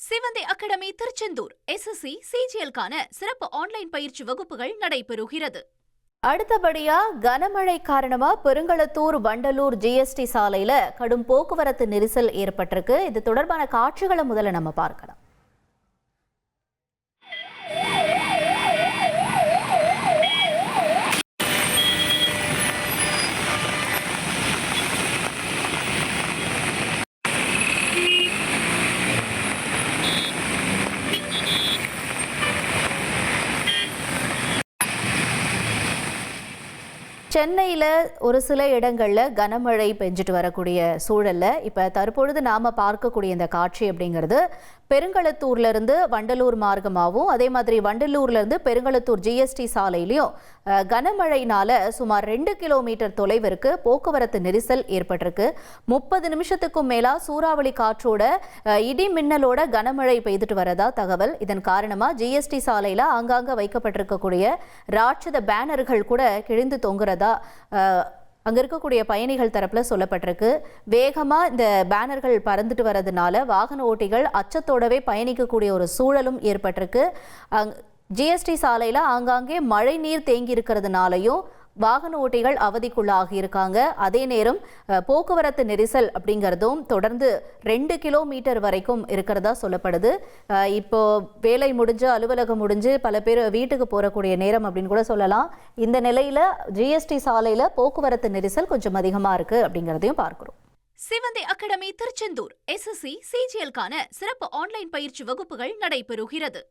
சிவந்தி academy Tiruchendur SSC CGL-க்கான சிறப்பு online பயிற்சி வகுப்புகள் நடைபெறுகிறது. அடுத்தபடியா கனமழை காரணமா பெருங்களத்தூர் வண்டலூர் GST சாலையில கடும் போக்குவரத்து நெரிசல் ஏற்பட்டிருக்கு. இது தொடர்பான காட்சிகளை முதல்ல நம்ம பார்க்கலாம். சென்னையில் ஒரு சில இடங்களில் கனமழை பெஞ்சிட்டு வரக்கூடிய சூழலில் இப்போ தற்பொழுது நாம் பார்க்கக்கூடிய இந்த காட்சி அப்படிங்கிறது பெருங்களத்தூர்லேருந்து வண்டலூர் மார்க்கமாகவும் அதே மாதிரி வண்டலூர்லேருந்து பெருங்களத்தூர் GST சாலையிலையும் கனமழையினால் சுமார் 2 கிலோமீட்டர் தொலைவிற்கு போக்குவரத்து நெரிசல் ஏற்பட்டிருக்கு. 30 நிமிஷத்துக்கும் மேலாக சூறாவளி காற்றோட இடி மின்னலோட கனமழை பெய்துட்டு வரதா தகவல். இதன் காரணமாக GST சாலையில் ஆங்காங்கே வைக்கப்பட்டிருக்கக்கூடிய ராட்சத பேனர்கள் கூட கிழிந்து தொங்குறதா அங்கே இருக்கக்கூடிய பயணிகள் தரப்பில் சொல்லப்பட்டிருக்கு. வேகமாக இந்த பேனர்கள் பறந்துட்டு வரதுனால வாகன ஓட்டிகள் அச்சத்தோடவே பயணிக்கக்கூடிய ஒரு சூழலும் ஏற்பட்டிருக்கு. GST சாலையில் ஆங்காங்கே மழை நீர் தேங்கி இருக்கிறதுனாலையும் வாகன ஓட்டிகள் அவதிக்குள்ளாகி இருக்காங்க. அதே நேரம் போக்குவரத்து நெரிசல் அப்படிங்கிறதும் தொடர்ந்து 2 கிலோமீட்டர் வரைக்கும் இருக்கிறதா சொல்லப்படுது. இப்போ வேலை முடிஞ்சு அலுவலகம் முடிஞ்சு பல பேர் வீட்டுக்கு போகக்கூடிய நேரம் அப்படின்னு கூட சொல்லலாம். இந்த நிலையில GST சாலையில போக்குவரத்து நெரிசல் கொஞ்சம் அதிகமா இருக்கு அப்படிங்கிறதையும் பார்க்கிறோம். சிவந்தி அகாடமி திருச்செந்தூர் SSC CGL-க்கான சிறப்பு ஆன்லைன் பயிற்சி வகுப்புகள் நடைபெறுகிறது.